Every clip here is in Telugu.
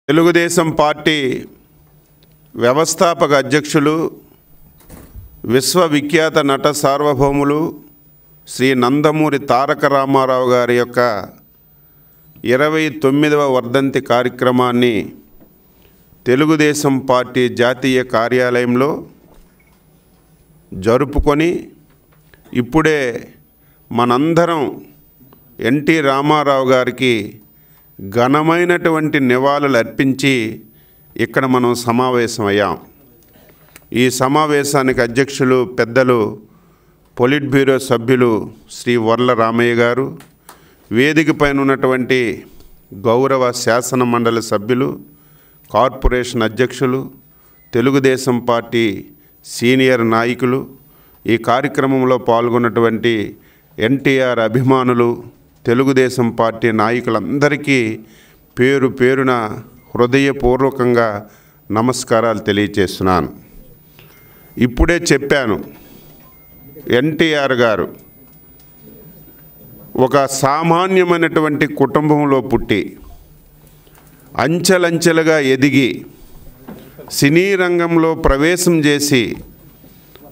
తెలుగుదేశం పార్టీ వ్యవస్థాపక అధ్యక్షులు విశ్వవిఖ్యాత నట సార్వభౌములు శ్రీ నందమూరి తారక రామారావు గారి యొక్క 29వ వర్ధంతి కార్యక్రమాన్ని తెలుగుదేశం పార్టీ జాతీయ కార్యాలయంలో జరుపుకొని ఇప్పుడే మనందరం ఎన్టీ రామారావు గారికి ఘనమైనటువంటి నివాళులు అర్పించి ఇక్కడ మనం సమావేశమయ్యాం. ఈ సమావేశానికి అధ్యక్షులు పెద్దలు పొలిట్ బ్యూరో సభ్యులు శ్రీ వర్ల రామయ్య గారు, వేదిక పైన ఉన్నటువంటి గౌరవ శాసన మండలి సభ్యులు, కార్పొరేషన్ అధ్యక్షులు, తెలుగుదేశం పార్టీ సీనియర్ నాయకులు, ఈ కార్యక్రమంలో పాల్గొన్నటువంటి ఎన్టీఆర్ అభిమానులు, తెలుగుదేశం పార్టీ నాయకులందరికీ పేరు పేరున హృదయపూర్వకంగా నమస్కారాలు తెలియజేస్తున్నాను. ఇప్పుడే చెప్పాను, ఎన్టీఆర్ గారు ఒక సామాన్యమైనటువంటి కుటుంబంలో పుట్టి అంచెలంచెలుగా ఎదిగి సినీ రంగంలో ప్రవేశం చేసి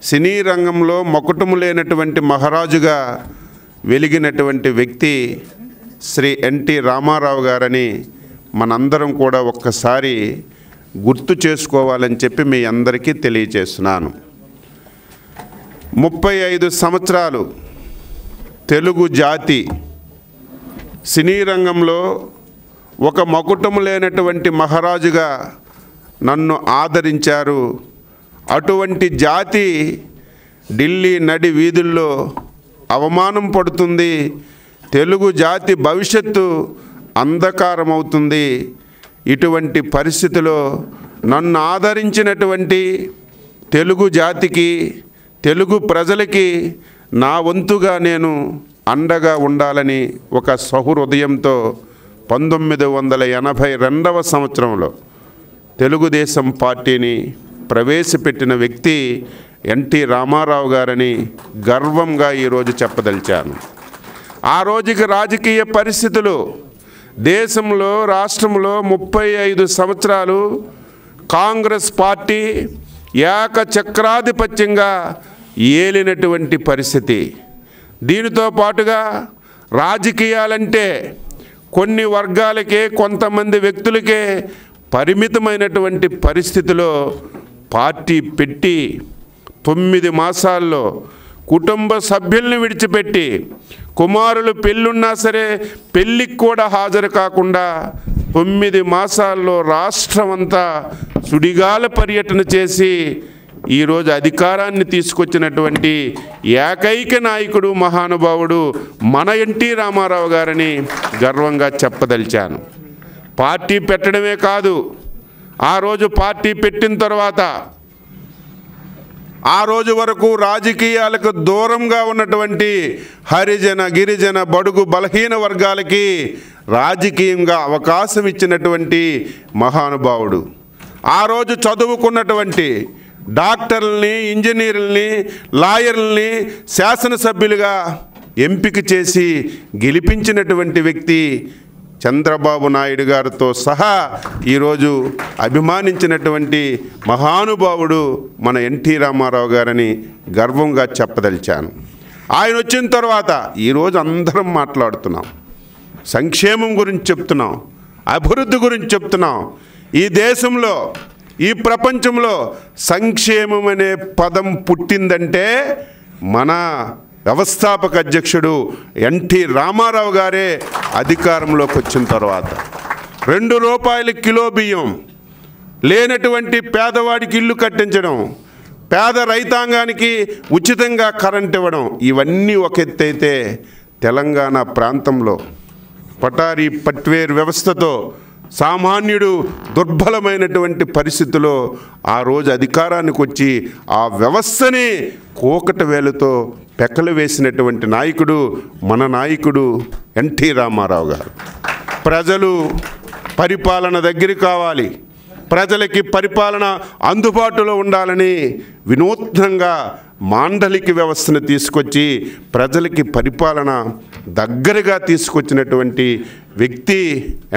సినీ రంగంలో మకుటము లేనటువంటి మహారాజుగా వెలిగినటువంటి వ్యక్తి శ్రీ ఎన్టీ రామారావు గారని మనందరం కూడా ఒక్కసారి గుర్తు చేసుకోవాలని చెప్పి మీ అందరికీ తెలియజేస్తున్నాను. 35 సంవత్సరాలు తెలుగు జాతి సినీ రంగంలో ఒక మకుటము లేనటువంటి మహారాజుగా నన్ను ఆదరించారు. అటువంటి జాతి ఢిల్లీ నడి వీధుల్లో అవమానం పడుతుంది, తెలుగు జాతి భవిష్యత్తు అంధకారమవుతుంది. ఇటువంటి పరిస్థితిలో నన్ను ఆదరించినటువంటి తెలుగు జాతికి, తెలుగు ప్రజలకి నా వంతుగా నేను అండగా ఉండాలని ఒక సహృదయంతో 1982వ సంవత్సరంలో తెలుగుదేశం పార్టీని ప్రవేశపెట్టిన వ్యక్తి ఎన్టీ రామారావు గారని గర్వంగా ఈరోజు చెప్పదలిచాను. ఆ రోజుకి రాజకీయ పరిస్థితులు దేశంలో, రాష్ట్రంలో 35 సంవత్సరాలు కాంగ్రెస్ పార్టీ ఏకచక్రాధిపత్యంగా ఏలినటువంటి పరిస్థితి. దీనితో పాటుగా రాజకీయాలంటే కొన్ని వర్గాలకే, కొంతమంది వ్యక్తులకే పరిమితమైనటువంటి పరిస్థితిలో పార్టీ పెట్టి 9 మాసాల్లో కుటుంబ సభ్యుల్ని విడిచిపెట్టి, కుమారులు పెళ్ళున్నా సరే పెళ్ళికి కూడా హాజరు కాకుండా 9 మాసాల్లో రాష్ట్రమంతా సుడిగాల పర్యటన చేసి ఈరోజు అధికారాన్ని తీసుకొచ్చినటువంటి ఏకైక నాయకుడు, మహానుభావుడు మన ఎన్టీ రామారావు గారని గర్వంగా చెప్పదలిచాను. పార్టీ పెట్టడమే కాదు, ఆ రోజు పార్టీ పెట్టిన తర్వాత ఆ రోజు వరకు రాజకీయాలకు దూరంగా ఉన్నటువంటి హరిజన, గిరిజన, బడుగు, బలహీన వర్గాలకి రాజకీయంగా అవకాశం ఇచ్చినటువంటి మహానుభావుడు. ఆ రోజు చదువుకున్నటువంటి డాక్టర్లని, ఇంజనీర్లని, లాయర్లని శాసనసభ్యులుగా ఎంపిక చేసి గెలిపించినటువంటి వ్యక్తి చంద్రబాబు నాయుడు గారితో సహా ఈరోజు అభిమానించినటువంటి మహానుభావుడు మన ఎన్టీ రామారావు గారని గర్వంగా చెప్పదలిచాను. ఆయన వచ్చిన తర్వాత ఈరోజు అందరం మాట్లాడుతున్నాం, సంక్షేమం గురించి చెప్తున్నాం, అభివృద్ధి గురించి చెప్తున్నాం. ఈ దేశంలో, ఈ ప్రపంచంలో సంక్షేమం అనే పదం పుట్టిందంటే మన వ్యవస్థాపక అధ్యక్షుడు ఎన్టీ రామారావు గారే అధికారంలోకి వచ్చిన తర్వాత. ₹2 కిలో బియ్యం లేనటువంటి పేదవాడికి ఇల్లు కట్టించడం, పేద రైతాంగానికి ఉచితంగా కరెంట్ ఇవ్వడం, ఇవన్నీ ఒక ఎత్తైతే తెలంగాణ ప్రాంతంలో పటారీ పట్వేర్ వ్యవస్థతో సామాన్యుడు దుర్బలమైనటువంటి పరిస్థితిలో ఆ రోజు అధికారానికి వచ్చి ఆ వ్యవస్థని కోకట వేలుతో పెక్కలు వేసినటువంటి నాయకుడు మన నాయకుడు ఎన్టీ రామారావు గారు. ప్రజలు పరిపాలన దగ్గర కావాలి, ప్రజలకి పరిపాలన అందుబాటులో ఉండాలని వినూత్నంగా మాండలిక వ్యవస్థను తీసుకొచ్చి ప్రజలకి పరిపాలన దగ్గరగా తీసుకొచ్చినటువంటి వ్యక్తి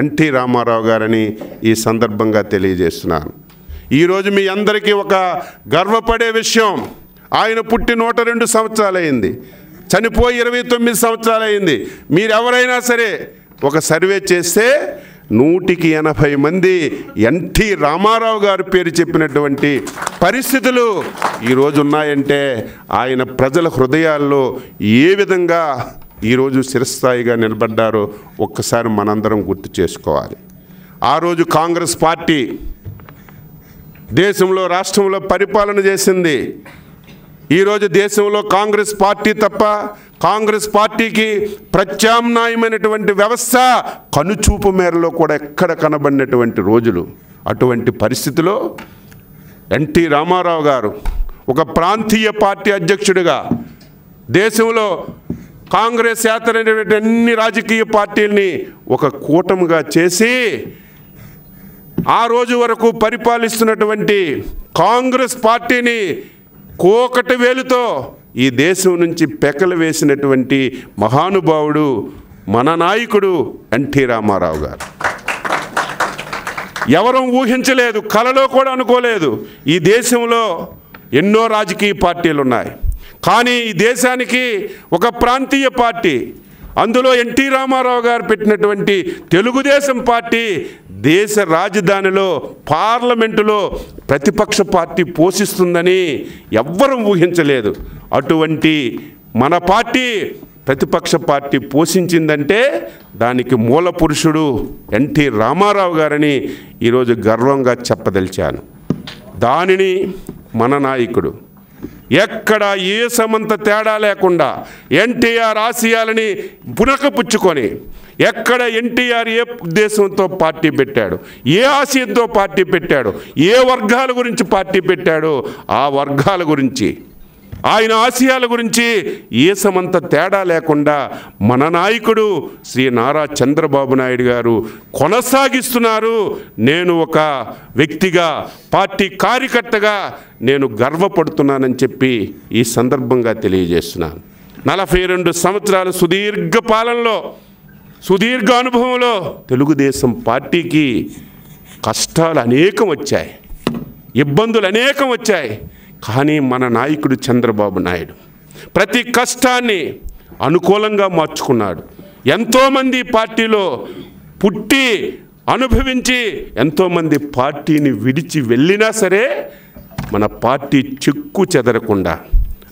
ఎన్టీ రామారావు గారని ఈ సందర్భంగా తెలియజేస్తున్నాను. ఈరోజు మీ అందరికీ ఒక గర్వపడే విషయం, ఆయన పుట్టి 102 సంవత్సరాలైంది, చనిపోయి 29 సంవత్సరాలైంది. మీరెవరైనా సరే ఒక సర్వే చేస్తే 180 మంది ఎన్టీ రామారావు గారి పేరు చెప్పినటువంటి పరిస్థితులు ఈరోజు ఉన్నాయంటే ఆయన ప్రజల హృదయాల్లో ఏ విధంగా ఈరోజు చిరస్థాయిగా నిలబడ్డారో ఒక్కసారి మనందరం గుర్తు చేసుకోవాలి. ఆ రోజు కాంగ్రెస్ పార్టీ దేశంలో రాష్ట్రంలో పరిపాలన చేసింది. ఈరోజు దేశంలో కాంగ్రెస్ పార్టీ తప్ప కాంగ్రెస్ పార్టీకి ప్రత్యామ్నాయమైనటువంటి వ్యవస్థ కనుచూపు మేరలో కూడా ఎక్కడ కనబడినటువంటి రోజులు. అటువంటి పరిస్థితిలో ఎన్టీ రామారావు గారు ఒక ప్రాంతీయ పార్టీ అధ్యక్షుడిగా దేశంలో కాంగ్రెస్ యాత్రైనటువంటి అన్ని రాజకీయ పార్టీల్ని ఒక కూటమిగా చేసి ఆ రోజు వరకు పరిపాలిస్తున్నటువంటి కాంగ్రెస్ పార్టీని కోకటి వేలుతో ఈ దేశం నుంచి పెకలు వేసినటువంటి మహానుభావుడు మన నాయకుడు ఎన్టీ రామారావు గారు. ఎవరూ ఊహించలేదు, కలలో కూడా అనుకోలేదు. ఈ దేశంలో ఎన్నో రాజకీయ పార్టీలు ఉన్నాయి, కానీ ఈ దేశానికి ఒక ప్రాంతీయ పార్టీ, అందులో ఎన్టీ రామారావు గారు పెట్టినటువంటి తెలుగుదేశం పార్టీ దేశ రాజధానిలో పార్లమెంటులో ప్రతిపక్ష పార్టీ పోషిస్తుందని ఎవ్వరూ ఊహించలేదు. అటువంటి మన పార్టీ ప్రతిపక్ష పార్టీ పోషించిందంటే దానికి మూల పురుషుడు ఎన్టీ రామారావు గారని ఈరోజు గర్వంగా చెప్పదలిచాను. దానిని మన నాయకుడు ఎక్కడ ఏ సమంత తేడా లేకుండా ఎన్టీఆర్ ఆశయాలని పునకపుచ్చుకొని ఎక్కడ ఎన్టీఆర్ ఏ ఉద్దేశంతో పార్టీ పెట్టాడు, ఏ ఆశయంతో పార్టీ పెట్టాడు, ఏ వర్గాల గురించి పార్టీ పెట్టాడో ఆ వర్గాల గురించి ఆయన ఆశయాల గురించి ఏ సమంత తేడా లేకుండా మన నాయకుడు శ్రీ నారా చంద్రబాబు నాయుడు గారు కొనసాగిస్తున్నారు. నేను ఒక వ్యక్తిగా పార్టీ కార్యకర్తగా నేను గర్వపడుతున్నానని చెప్పి ఈ సందర్భంగా తెలియజేస్తున్నాను. 42 సంవత్సరాల సుదీర్ఘ పాలనలో సుదీర్ఘ అనుభవంలో తెలుగుదేశం పార్టీకి కష్టాలు అనేకం వచ్చాయి, ఇబ్బందులు అనేకం వచ్చాయి. కానీ మన నాయకుడు చంద్రబాబు నాయుడు ప్రతి కష్టాన్ని అనుకూలంగా మార్చుకున్నాడు. ఎంతోమంది పార్టీలో పుట్టి అనుభవించి ఎంతోమంది పార్టీని విడిచి వెళ్ళినా సరే మన పార్టీ చెక్కు చెదరకుండా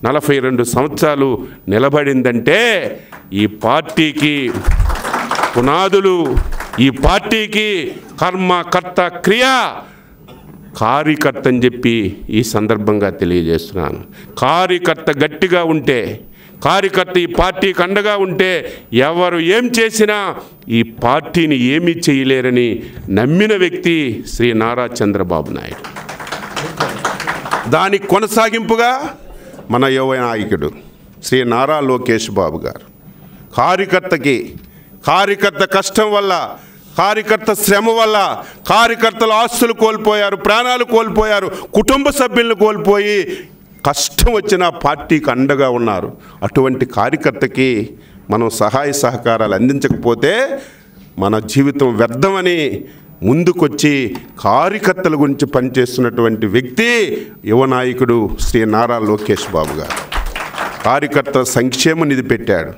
42 సంవత్సరాలు నిలబడిందంటే ఈ పార్టీకి పునాదులు, ఈ పార్టీకి కర్మ కర్త క్రియ కార్యకర్త అని చెప్పి ఈ సందర్భంగా తెలియజేస్తున్నాను. కార్యకర్త గట్టిగా ఉంటే, కార్యకర్త ఈ పార్టీకి అండగా ఉంటే ఎవరు ఏం చేసినా ఈ పార్టీని ఏమీ చేయలేరని నమ్మిన వ్యక్తి శ్రీ నారా చంద్రబాబు నాయుడు. దానికి కొనసాగింపుగా మన యువ నాయకుడు శ్రీ నారా లోకేష్ బాబు గారు కార్యకర్త కష్టం వల్ల, కార్యకర్త శ్రమ వల్ల కార్యకర్తల ఆస్తులు కోల్పోయారు, ప్రాణాలు కోల్పోయారు, కుటుంబ సభ్యులను కోల్పోయి కష్టం వచ్చిన పార్టీకి అండగా ఉన్నారు. అటువంటి కార్యకర్తకి మనం సహాయ సహకారాలు అందించకపోతే మన జీవితం వ్యర్థమని ముందుకొచ్చి కార్యకర్తల గురించి పనిచేస్తున్నటువంటి వ్యక్తి యువ నాయకుడు శ్రీ నారా లోకేష్ బాబు గారు. కార్యకర్త సంక్షేమ నిధి పెట్టాడు.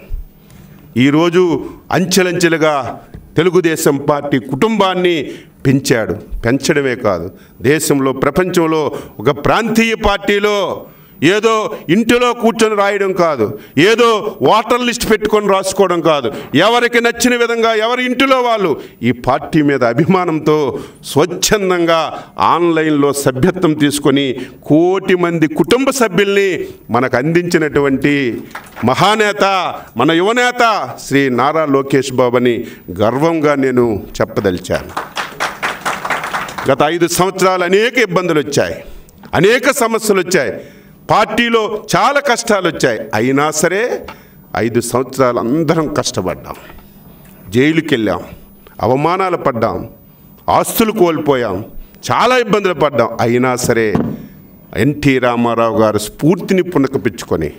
ఈరోజు అంచెలంచెలుగా తెలుగుదేశం పార్టీ కుటుంబాన్ని పెంచడమే కాదు, దేశంలో ప్రపంచంలో ఒక ప్రాంతీయ పార్టీలో ఏదో ఇంటిలో కూర్చొని రాయడం కాదు, ఏదో ఓటర్ లిస్ట్ పెట్టుకొని రాసుకోవడం కాదు, ఎవరికి నచ్చిన విధంగా ఎవరి ఇంటిలో వాళ్ళు ఈ పార్టీ మీద అభిమానంతో స్వచ్ఛందంగా ఆన్లైన్లో సభ్యత్వం తీసుకొని 1 కోటి మంది కుటుంబ సభ్యుల్ని మనకు అందించినటువంటి మహానేత మన యువనేత శ్రీ నారా లోకేష్ బాబుని గర్వంగా నేను చెప్పదలిచాను. గత 5 సంవత్సరాలు అనేక ఇబ్బందులు వచ్చాయి, అనేక సమస్యలు వచ్చాయి, పార్టీలో చాలా కష్టాలు వచ్చాయి. అయినా సరే 5 సంవత్సరాలు అందరం కష్టపడ్డాం, జైలుకి వెళ్ళాం, అవమానాలు పడ్డాం, ఆస్తులు కోల్పోయాం, చాలా ఇబ్బందులు పడ్డాం. అయినా సరే ఎన్టీ రామారావు గారు స్ఫూర్తిని పునకపించుకొని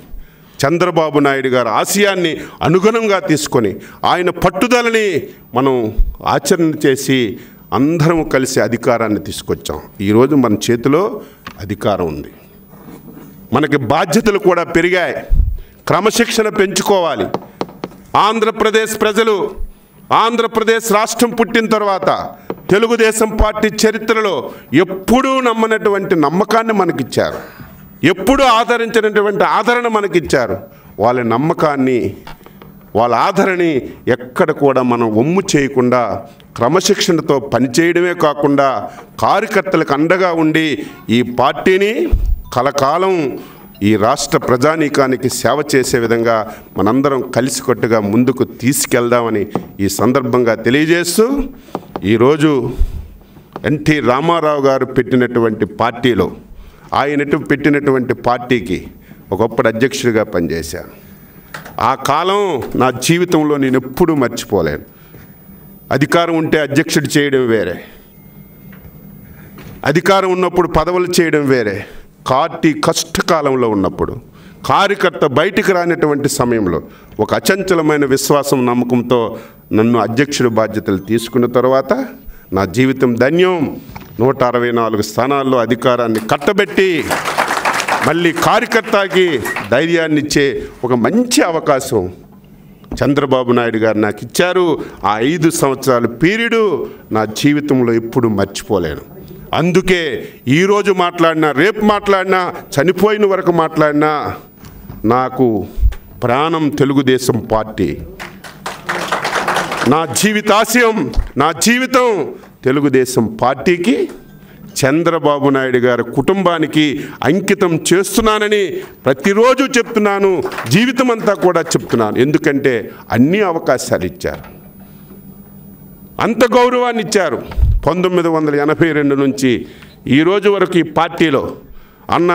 చంద్రబాబు నాయుడు గారి ఆశయాన్ని అనుగుణంగా తీసుకొని ఆయన పట్టుదలని మనం ఆచరణ చేసి అందరం కలిసి అధికారాన్ని తీసుకొచ్చాం. ఈరోజు మన చేతిలో అధికారం ఉంది. మనకి బాధ్యతలు కూడా పెరిగాయి. క్రమశిక్షణ పెంచుకోవాలి. ఆంధ్రప్రదేశ్ ప్రజలు ఆంధ్రప్రదేశ్ రాష్ట్రం పుట్టిన తర్వాత తెలుగుదేశం పార్టీ చరిత్రలో ఎప్పుడూ నమ్మనటువంటి నమ్మకాన్ని మనకిచ్చారు. ఎప్పుడూ ఆదరించినటువంటి ఆదరణ మనకిచ్చారు. వాళ్ళ నమ్మకాన్ని, వాళ్ళ ఆదరణని ఎక్కడ కూడా మనం ఒమ్ము చేయకుండా క్రమశిక్షణతో పనిచేయడమే కాకుండా కార్యకర్తలకు అండగా ఉండి ఈ పార్టీని కలకాలం ఈ రాష్ట్ర ప్రజానీకానికి సేవ చేసే విధంగా మనందరం కలిసికట్టుగా ముందుకు తీసుకెళ్దామని ఈ సందర్భంగా తెలియజేస్తూ, ఈరోజు ఎన్టీ రామారావు గారు పెట్టినటువంటి పార్టీలో, ఆయన పెట్టినటువంటి పార్టీకి ఒకప్పుడు అధ్యక్షుడిగా పనిచేశాను. ఆ కాలం నా జీవితంలో నేను ఎప్పుడూ మర్చిపోలేను. అధికారం ఉంటే అధ్యక్షుడు చేయడం వేరే, అధికారం ఉన్నప్పుడు పదవులు చేయడం వేరే. పార్టీ కష్టకాలంలో ఉన్నప్పుడు, కార్యకర్త బయటికి రానటువంటి సమయంలో ఒక అచంచలమైన విశ్వాసం, నమ్మకంతో నన్ను అధ్యక్షుడి బాధ్యతలు తీసుకున్న తర్వాత నా జీవితం ధన్యం. 164 స్థానాల్లో అధికారాన్ని కట్టబెట్టి మళ్ళీ కార్యకర్తకి ధైర్యాన్ని ఇచ్చే ఒక మంచి అవకాశం చంద్రబాబు నాయుడు గారు నాకు ఇచ్చారు. ఆ 5 సంవత్సరాల పీరియడు నా జీవితంలో ఎప్పుడు మర్చిపోలేను. అందుకే ఈరోజు మాట్లాడినా, రేపు మాట్లాడినా, చనిపోయిన వరకు మాట్లాడినా నాకు ప్రాణం తెలుగుదేశం పార్టీ. నా జీవితాశయం, నా జీవితం తెలుగుదేశం పార్టీకి, చంద్రబాబు నాయుడు గారి కుటుంబానికి అంకితం చేస్తున్నానని ప్రతిరోజు చెప్తున్నాను. జీవితం అంతా కూడా చెప్తున్నాను. ఎందుకంటే అన్ని అవకాశాలు ఇచ్చారు, అంత గౌరవాన్ని ఇచ్చారు. 1982 నుంచి ఈరోజు వరకు ఈ పార్టీలో అన్న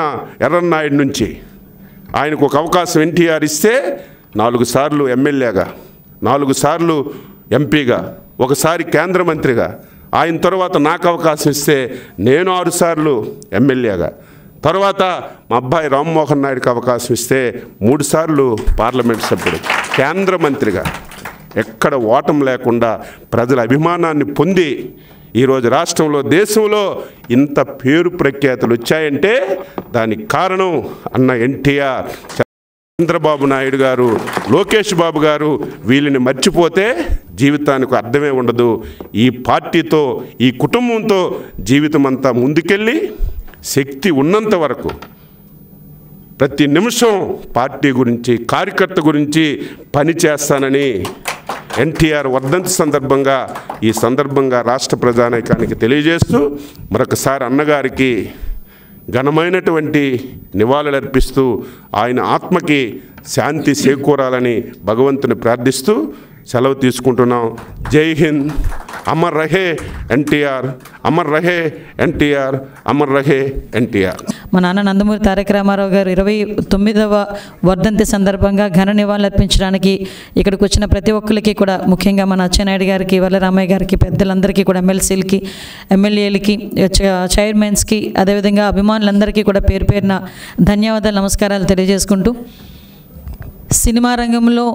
ఎర్రన్నాయుడు నుంచి ఆయనకు ఒక అవకాశం ఎన్టీఆర్ ఇస్తే 4 సార్లు ఎమ్మెల్యేగా, 4 సార్లు ఎంపీగా, ఒకసారి కేంద్ర మంత్రిగా, ఆయన తర్వాత నాకు అవకాశం ఇస్తే నేను 6 సార్లు ఎమ్మెల్యేగా, తర్వాత మా అబ్బాయి రామ్మోహన్ నాయుడుకి అవకాశం ఇస్తే 3 సార్లు పార్లమెంట్ సభ్యుడు, కేంద్ర మంత్రిగా, ఎక్కడ ఓటం లేకుండా ప్రజల అభిమానాన్ని పొంది ఈరోజు రాష్ట్రంలో, దేశంలో ఇంత పేరు ప్రఖ్యాతులు వచ్చాయంటే దానికి కారణం అన్న ఎన్టీఆర్, చంద్రబాబు నాయుడు గారు, లోకేష్ బాబు గారు. వీళ్ళని మర్చిపోతే జీవితానికి అర్థమే ఉండదు. ఈ పార్టీతో, ఈ కుటుంబంతో జీవితం అంతా ముందుకెళ్ళి శక్తి ఉన్నంత వరకు ప్రతి నిమిషం పార్టీ గురించి, కార్యకర్త గురించి పని చేస్తానని ఎన్టీఆర్ వర్ధంతి సందర్భంగా ఈ సందర్భంగా రాష్ట్ర ప్రజానీకానికి తెలియజేస్తూ మరొకసారి అన్నగారికి ఘనమైనటువంటి నివాళులర్పిస్తూ ఆయన ఆత్మకి శాంతి చేకూరాలని భగవంతుని ప్రార్థిస్తూ సెలవు తీసుకుంటున్నాం. జై హింద్. అమర్ రహే ఎన్టీఆర్, అమర్ రహే ఎన్టీఆర్, అమర్ రహే ఎన్టీఆర్. మా నాన్న నందమూరి తారక రామారావు గారు 29వ వర్ధంతి సందర్భంగా ఘన నివాళులు అర్పించడానికి ఇక్కడికి వచ్చిన ప్రతి ఒక్కరికి కూడా, ముఖ్యంగా మన అచ్చెన్నాయుడు గారికి, వల్లరామయ్య గారికి, పెద్దలందరికీ కూడా, ఎమ్మెల్సీలకి, ఎమ్మెల్యేలకి, చైర్మన్స్కి, అదేవిధంగా అభిమానులందరికీ కూడా పేరు పేరున ధన్యవాదాలు, నమస్కారాలు తెలియజేసుకుంటూ, సినిమా రంగంలో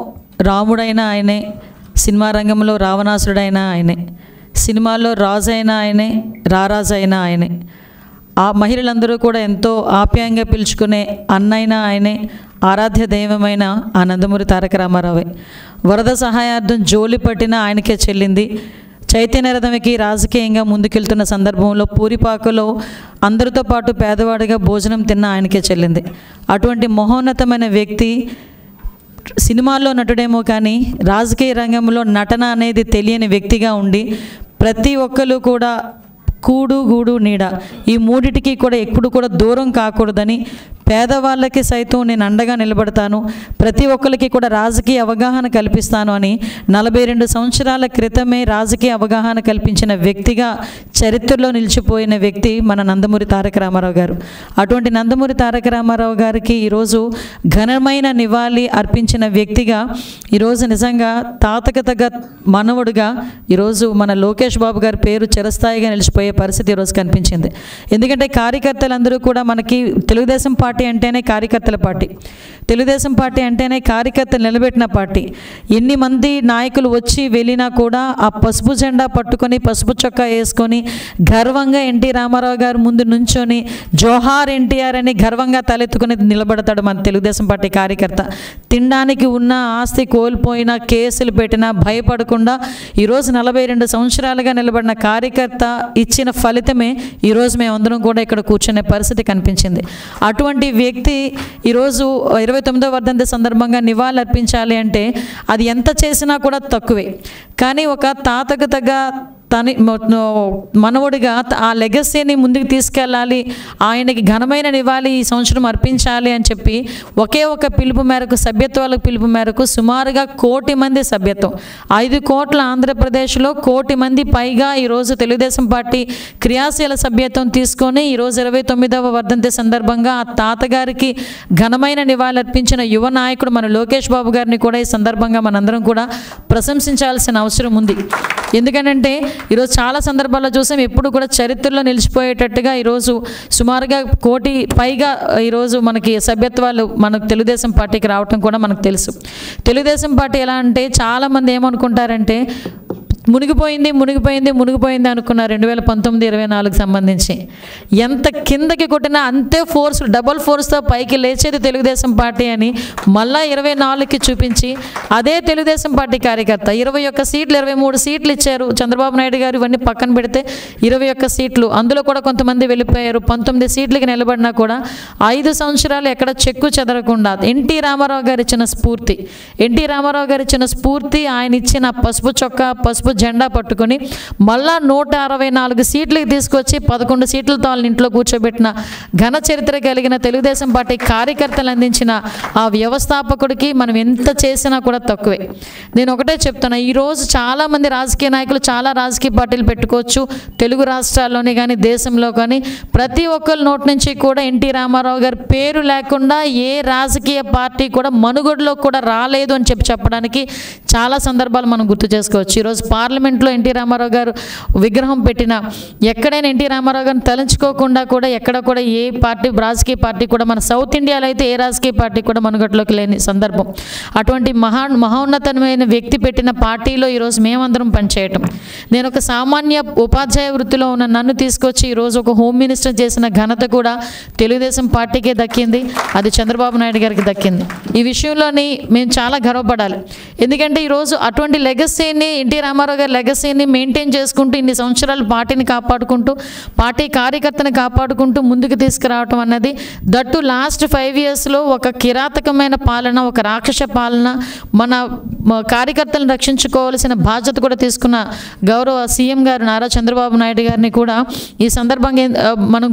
రాముడైన ఆయనే, సినిమా రంగంలో రావణాసురుడైన ఆయనే, సినిమాల్లో రాజు అయిన ఆయనే, రారాజు అయిన ఆయనే, ఆ మహిళలందరూ కూడా ఎంతో ఆప్యాయంగా పిలుచుకునే అన్నైన ఆయనే, ఆరాధ్య దైవమైన ఆ నందమూరి తారక రామారావే. వరద సహాయార్థం జోలి పట్టిన ఆయనకే చెల్లింది. చైతన్య రథమికి రాజకీయంగా ముందుకెళ్తున్న సందర్భంలో పూరిపాకలో అందరితో పాటు పేదవాడిగా భోజనం తిన్న ఆయనకే చెల్లింది. అటువంటి మహోన్నతమైన వ్యక్తి సినిమాల్లో నటుడేమో కానీ రాజకీయ రంగంలో నటన అనేది తెలియని వ్యక్తిగా ఉండి ప్రతి ఒక్కరు కూడా కూడు గూడు నీడ ఈ మూడిటికి కూడా ఎప్పుడు కూడా దూరం కాకూడదని, పేదవాళ్ళకి సైతం నేను అండగా నిలబడతాను, ప్రతి ఒక్కరికి కూడా రాజకీయ అవగాహన కల్పిస్తాను అని 42 సంవత్సరాల క్రితమే రాజకీయ అవగాహన కల్పించిన వ్యక్తిగా చరిత్రలో నిలిచిపోయిన వ్యక్తి మన నందమూరి తారక రామారావు గారు. అటువంటి నందమూరి తారక రామారావు గారికి ఈరోజు ఘనమైన నివాళి అర్పించిన వ్యక్తిగా, ఈరోజు నిజంగా తాతకు తగ్గ మనవడుగా ఈరోజు మన లోకేష్ బాబు గారి పేరు చిరస్థాయిగా నిలిచిపోయే పరిస్థితి ఈరోజు కనిపించింది. ఎందుకంటే కార్యకర్తలందరూ కూడా మనకి తెలుగుదేశం పార్టీ పార్టీ అంటేనే కార్యకర్తల పార్టీ. తెలుగుదేశం పార్టీ అంటేనే కార్యకర్తలు నిలబెట్టిన పార్టీ. ఎన్ని మంది నాయకులు వచ్చి వెళ్ళినా కూడా ఆ పసుపు జెండా పట్టుకొని పసుపు చొక్కా వేసుకొని గర్వంగా ఎన్టీ రామారావు గారు ముందు నుంచొని జోహార్ ఎన్టీఆర్ అని గర్వంగా తలెత్తుకుని నిలబడతాడు మన తెలుగుదేశం పార్టీ కార్యకర్త. తినడానికి ఉన్న ఆస్తి కోల్పోయినా, కేసులు పెట్టినా భయపడకుండా ఈరోజు 42 సంవత్సరాలుగా నిలబడిన కార్యకర్త ఇచ్చిన ఫలితమే ఈరోజు మేమందరం కూడా ఇక్కడ కూర్చునే పరిస్థితి కనిపించింది. అటువంటి వ్యక్తి ఈరోజు 29వ వర్ధంతి సందర్భంగా నివాళులు అర్పించాలి అంటే అది ఎంత చేసినా కూడా తక్కువే. కానీ ఒక తాతకు తగ్గ మనవుడిగా ఆ లెగసీని ముందుకు తీసుకెళ్ళాలి, ఆయనకి ఘనమైన నివాళి ఈ సంవత్సరం అర్పించాలి అని చెప్పి ఒకే ఒక పిలుపు మేరకు, సభ్యత్వాల పిలుపు మేరకు సుమారుగా 1 కోటి మంది సభ్యత్వం, 5 కోట్ల ఆంధ్రప్రదేశ్లో 1 కోటి మంది పైగా ఈరోజు తెలుగుదేశం పార్టీ క్రియాశీల సభ్యత్వం తీసుకొని ఈరోజు 29వ వర్ధంతి సందర్భంగా ఆ తాతగారికి ఘనమైన నివాళి అర్పించిన యువ నాయకుడు మన లోకేష్ బాబు గారిని కూడా ఈ సందర్భంగా మనందరం కూడా ప్రశంసించాల్సిన అవసరం ఉంది. ఎందుకంటే ఈరోజు చాలా సందర్భాల్లో చూసాం, ఎప్పుడు కూడా చరిత్రలో నిలిచిపోయేటట్టుగా ఈరోజు సుమారుగా 1 కోటి పైగా ఈరోజు మనకి సభ్యత్వాలు మనకు తెలుగుదేశం పార్టీకి రావటం కూడా మనకు తెలుసు. తెలుగుదేశం పార్టీ ఎలా అంటే చాలామంది ఏమనుకుంటారంటే మునిగిపోయింది అనుకున్నారు 2019-24 సంబంధించి. ఎంత కిందకి కొట్టినా అంతే ఫోర్స్, డబల్ ఫోర్స్తో పైకి లేచేది తెలుగుదేశం పార్టీ అని మళ్ళా 24కి చూపించి అదే తెలుగుదేశం పార్టీ కార్యకర్త 21 సీట్లు 23 సీట్లు ఇచ్చారు చంద్రబాబు నాయుడు గారు. ఇవన్నీ పక్కన పెడితే 21 సీట్లు, అందులో కూడా కొంతమంది వెళ్ళిపోయారు. 19 సీట్లకి నిలబడినా కూడా 5 సంవత్సరాలు ఎక్కడ చెక్కు చెదరకుండా ఎన్టీ రామారావు గారు ఇచ్చిన స్ఫూర్తి, ఆయన ఇచ్చిన పసుపు చొక్కా, పసుపు జెండా పట్టుకొని మళ్ళా 164 సీట్లకి తీసుకొచ్చి 11 సీట్లతో వాళ్ళ ఇంట్లో కూర్చోబెట్టిన ఘన చరిత్ర కలిగిన తెలుగుదేశం పార్టీ కార్యకర్తలు అందించిన ఆ వ్యవస్థాపకుడికి మనం ఎంత చేసినా కూడా తక్కువే. నేను ఒకటే చెప్తున్నా, ఈరోజు చాలామంది రాజకీయ నాయకులు చాలా రాజకీయ పార్టీలు పెట్టుకోవచ్చు, తెలుగు రాష్ట్రాల్లోనే కానీ దేశంలో కానీ ప్రతి ఒక్కరి నోటి నుంచి కూడా ఎన్టీ రామారావు గారి పేరు లేకుండా ఏ రాజకీయ పార్టీ కూడా మనుగడలో కూడా రాలేదు అని చెప్పడానికి చాలా సందర్భాలు మనం గుర్తు చేసుకోవచ్చు. ఈరోజు పార్లమెంట్లో ఎన్టీ రామారావు గారు విగ్రహం పెట్టిన ఎక్కడైనా ఎన్టీ రామారావు గారిని తలంచుకోకుండా కూడా ఎక్కడ కూడా ఏ పార్టీ, రాజకీయ పార్టీ కూడా మన సౌత్ ఇండియాలో అయితే ఏ రాజకీయ పార్టీ కూడా మనుగడలోకి లేని సందర్భం. అటువంటి మహోన్నతమైన వ్యక్తి పెట్టిన పార్టీలో ఈరోజు మేమందరం పనిచేయటం. నేను ఒక సామాన్య ఉపాధ్యాయ వృత్తిలో ఉన్న నన్ను తీసుకొచ్చి ఈరోజు ఒక హోమ్ మినిస్టర్ చేసిన ఘనత కూడా తెలుగుదేశం పార్టీకే దక్కింది, అది చంద్రబాబు నాయుడు గారికి దక్కింది. ఈ విషయంలోని మేము చాలా గర్వపడాలి. ఎందుకంటే ఈరోజు అటువంటి లెగసీని, ఎన్టీ రామారావు గారి లెగసీని మెయింటైన్ చేసుకుంటూ ఇన్ని సంవత్సరాలు పార్టీని కాపాడుకుంటూ, పార్టీ కార్యకర్తను కాపాడుకుంటూ ముందుకు తీసుకురావటం అన్నది, దట్టు లాస్ట్ 5 ఇయర్స్లో ఒక కిరాతకమైన పాలన, ఒక రాక్షస పాలన, మన కార్యకర్తలను రక్షించుకోవాల్సిన బాధ్యత కూడా తీసుకున్న గౌరవ సీఎం గారు నారా చంద్రబాబు నాయుడు గారిని కూడా ఈ సందర్భంగా మనం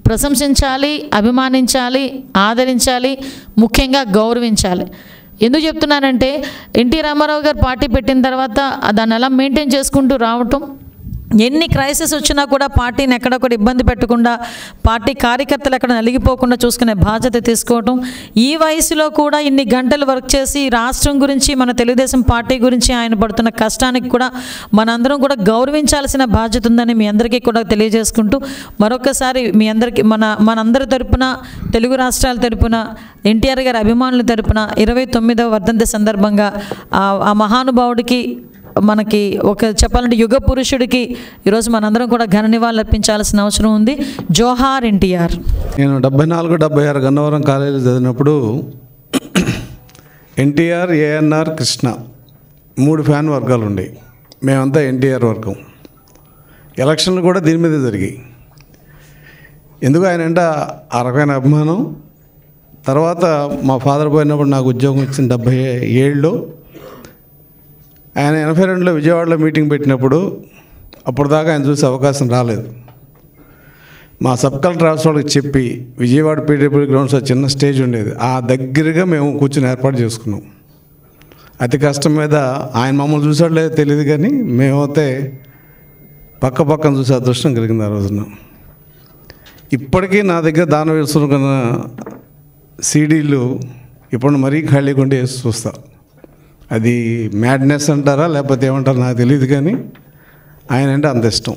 ప్రశంసించాలి, అభిమానించాలి, ఆదరించాలి, ముఖ్యంగా గౌరవించాలి. ఎందుకు చెప్తున్నానంటే ఎన్టీ రామారావు గారు పార్టీ పెట్టిన తర్వాత దాన్ని అలా మెయింటైన్ చేసుకుంటూ రావటం, ఎన్ని క్రైసిస్ వచ్చినా కూడా పార్టీని ఎక్కడ కూడా ఇబ్బంది పెట్టకుండా, పార్టీ కార్యకర్తలు ఎక్కడ నలిగిపోకుండా చూసుకునే బాధ్యత తీసుకోవటం, ఈ వయసులో కూడా ఇన్ని గంటలు వర్క్ చేసి రాష్ట్రం గురించి, మన తెలుగుదేశం పార్టీ గురించి ఆయన పడుతున్న కష్టానికి కూడా మనందరం కూడా గౌరవించాల్సిన బాధ్యత ఉందని మీ అందరికీ కూడా తెలియజేసుకుంటూ మరొకసారి మీ అందరికీ మనందరి తరపున, తెలుగు రాష్ట్రాల తరపున, ఎన్టీఆర్ గారి అభిమానుల తరపున 29వ వర్ధంతి సందర్భంగా ఆ మహానుభావుడికి, మనకి ఒక చెప్పాలంటే యుగ పురుషుడికి ఈరోజు మనందరం కూడా ఘన నివాళులు అర్పించాల్సిన అవసరం ఉంది. జోహార్ ఎన్టీఆర్. నేను 74-76 గన్నవరం కాలేజీలో చదివినప్పుడు ఎన్టీఆర్, ఏఎన్ఆర్, కృష్ణ 3 ఫ్యాన్ వర్గాలు ఉండేవి. మేమంతా ఎన్టీఆర్ వర్గం. ఎలక్షన్లు కూడా దీని మీదే జరిగాయి. ఎందుకు ఆయన అంటే ఆ రకమైన అభిమానం. తర్వాత మా ఫాదర్ పోయినప్పుడు నాకు ఉద్యోగం ఇచ్చిన 77లో, ఆయన 82లో విజయవాడలో మీటింగ్ పెట్టినప్పుడు అప్పుడు దాకా ఆయన చూసే అవకాశం రాలేదు. మా సబ్ కలెక్టర్ ఆఫీస్ వాళ్ళకి చెప్పి విజయవాడ పీడబ్ల్యూడీ గ్రౌండ్స్లో చిన్న స్టేజ్ ఉండేది, ఆ దగ్గరగా మేము కూర్చొని ఏర్పాటు చేసుకున్నాం. అతి కష్టం మీద ఆయన మమ్మల్ని చూసాడు లేదో తెలియదు, కానీ మేమైతే పక్కన చూసే అదృష్టం కలిగింది ఆ రోజున. ఇప్పటికీ నా దగ్గర దానం వేసుకున్న సీడీలు ఇప్పుడు మరీ ఖాళీ కొండి వేసి చూస్తా. అది మ్యాడ్నెస్ అంటారా లేకపోతే ఏమంటారా నాకు తెలియదు, కానీ ఆయన అంటే అంత ఇష్టం.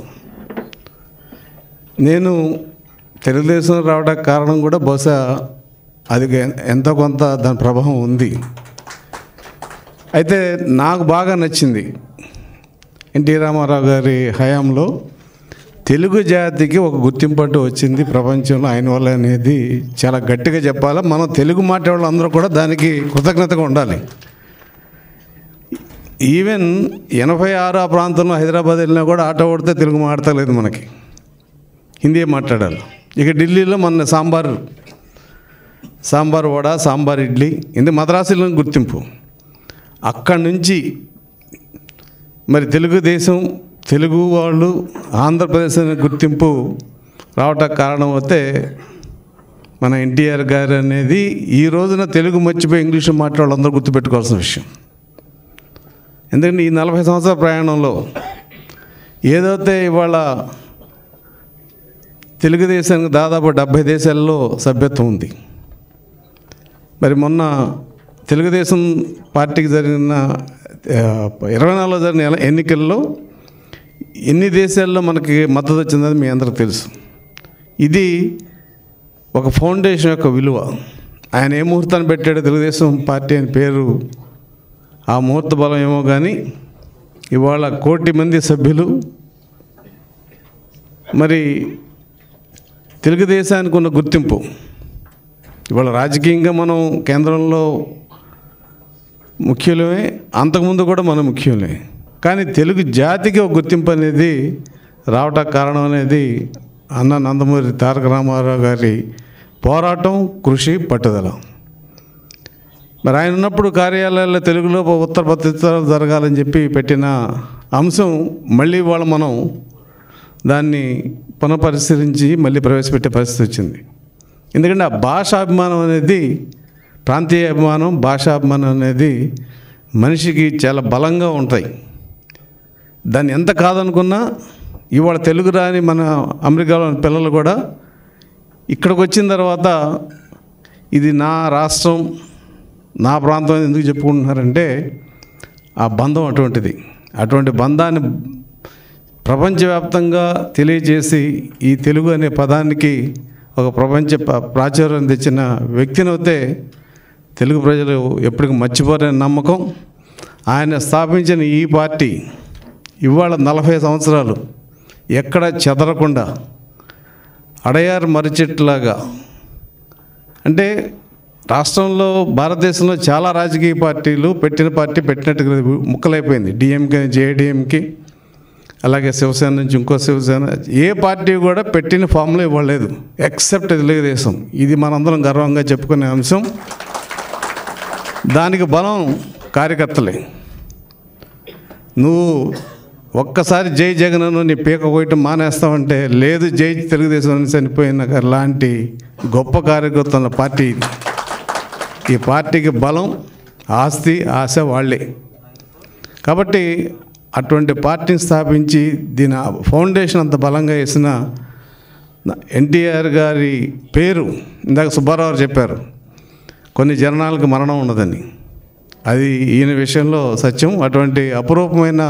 నేను తెలుగుదేశం రావడానికి కారణం కూడా బహుశా అది ఎంతో కొంత దాని ప్రభావం ఉంది. అయితే నాకు బాగా నచ్చింది ఎన్టీ రామారావు గారి హయాంలో తెలుగు జాతికి ఒక గుర్తింపు వచ్చింది ప్రపంచంలో ఆయన వల్ల అనేది చాలా గట్టిగా చెప్పాలి. మనం తెలుగు మాట్లాడే అందరూ కూడా దానికి కృతజ్ఞతగా ఉండాలి. ఈవెన్ 86 ఆ ప్రాంతంలో హైదరాబాద్ వెళ్ళినా కూడా ఆటో కొడితే తెలుగు మాట్లాడలేదు, మనకి హిందీ మాట్లాడాలి. ఇక ఢిల్లీలో మన సాంబార్ వడ, సాంబార్ ఇడ్లీ, ఇది మద్రాసులో గుర్తింపు. అక్కడి నుంచి మరి తెలుగుదేశం, తెలుగు వాళ్ళు ఆంధ్రప్రదేశ్ అనే గుర్తింపు రావటానికి కారణం అయితే మన ఎన్టీఆర్ గారు అనేది ఈ రోజున తెలుగు మర్చిపోయి ఇంగ్లీష్ మాట్లాడే అందరూ గుర్తుపెట్టుకోవాల్సిన విషయం. ఎందుకంటే ఈ 40 సంవత్సరాల ప్రయాణంలో ఏదైతే ఇవాళ తెలుగుదేశానికి దాదాపు 70 దేశాల్లో సభ్యత్వం ఉంది. మరి మొన్న తెలుగుదేశం పార్టీకి జరిగిన 24లో జరిగిన ఎన్నికల్లో ఎన్ని దేశాల్లో మనకి మద్దతు వచ్చిందని మీ అందరికీ తెలుసు. ఇది ఒక ఫౌండేషన్ యొక్క విలువ. ఆయన ఏ ముహూర్తాన్ని పెట్టాడో తెలుగుదేశం పార్టీ అని పేరు, ఆ ముహూర్త బలం ఏమో కానీ ఇవాళ 1 కోటి మంది సభ్యులు. మరి తెలుగుదేశానికి ఉన్న గుర్తింపు ఇవాళ రాజకీయంగా మనం కేంద్రంలో ముఖ్యులమే, అంతకుముందు కూడా మనం ముఖ్యులే. కానీ తెలుగు జాతికి ఒక గుర్తింపు అనేది రావటానికి కారణం అనేది అన్న నందమూరి తారక రామారావు గారి పోరాటం, కృషి, పట్టుదల. మరి ఆయన ఉన్నప్పుడు కార్యాలయాల్లో తెలుగులో ఉత్తరపత్రికలు జరగాలని చెప్పి పెట్టిన అంశం మళ్ళీ వాళ్ళు మనం దాన్ని పునఃపరిశీలించి మళ్ళీ ప్రవేశపెట్టే పరిస్థితి వచ్చింది. ఎందుకంటే ఆ భాషాభిమానం అనేది, ప్రాంతీయ అభిమానం, భాషాభిమానం అనేది మనిషికి చాలా బలంగా ఉంటాయి. దాన్ని ఎంత కాదనుకున్నా ఇవాళ తెలుగు రాని మన అమెరికాలో పిల్లలు కూడా ఇక్కడికి వచ్చిన తర్వాత ఇది నా రాష్ట్రం, నా ప్రాంతం ఎందుకు చెప్పుకుంటున్నారంటే ఆ బంధం అటువంటిది. అటువంటి బంధాన్ని ప్రపంచవ్యాప్తంగా తెలియజేసి ఈ తెలుగు అనే పదానికి ఒక ప్రపంచ ప్రాచుర్యం తెచ్చిన వ్యక్తినైతే తెలుగు ప్రజలు ఎప్పటికీ మర్చిపోరని నమ్మకం. ఆయన స్థాపించిన ఈ పార్టీ ఇవాళ 40 సంవత్సరాలు ఎక్కడ చెదరకుండా అడయారు మరిచెట్లాగా, అంటే రాష్ట్రంలో భారతదేశంలో చాలా రాజకీయ పార్టీలు పెట్టినట్టుగా ముక్కలైపోయింది. డిఎంకే, జేడీఎంకి, అలాగే శివసేన నుంచి ఇంకో శివసేన, ఏ పార్టీ కూడా పెట్టిన ఫామ్లో ఇవ్వలేదు ఎక్సెప్ట్ తెలుగుదేశం. ఇది మనందరం గర్వంగా చెప్పుకునే అంశం. దానికి బలం కార్యకర్తలే. నువ్వు ఒక్కసారి జై జగన్ నీ పీక కోయటం మానేస్తావంటే, లేదు జై తెలుగుదేశం అని చనిపోయిన లాంటి గొప్ప కార్యకర్తల పార్టీ ఇది. ఈ పార్టీకి బలం, ఆస్తి, ఆశ వాళ్ళే. కాబట్టి అటువంటి పార్టీని స్థాపించి దీని ఫౌండేషన్ అంత బలంగా వేసిన ఎన్టీఆర్ గారి పేరు, ఇందాక సుబ్బారావు చెప్పారు కొన్ని జననాలకు మరణం ఉండదని, అది ఈయన విషయంలో సత్యం. అటువంటి అపురూపమైన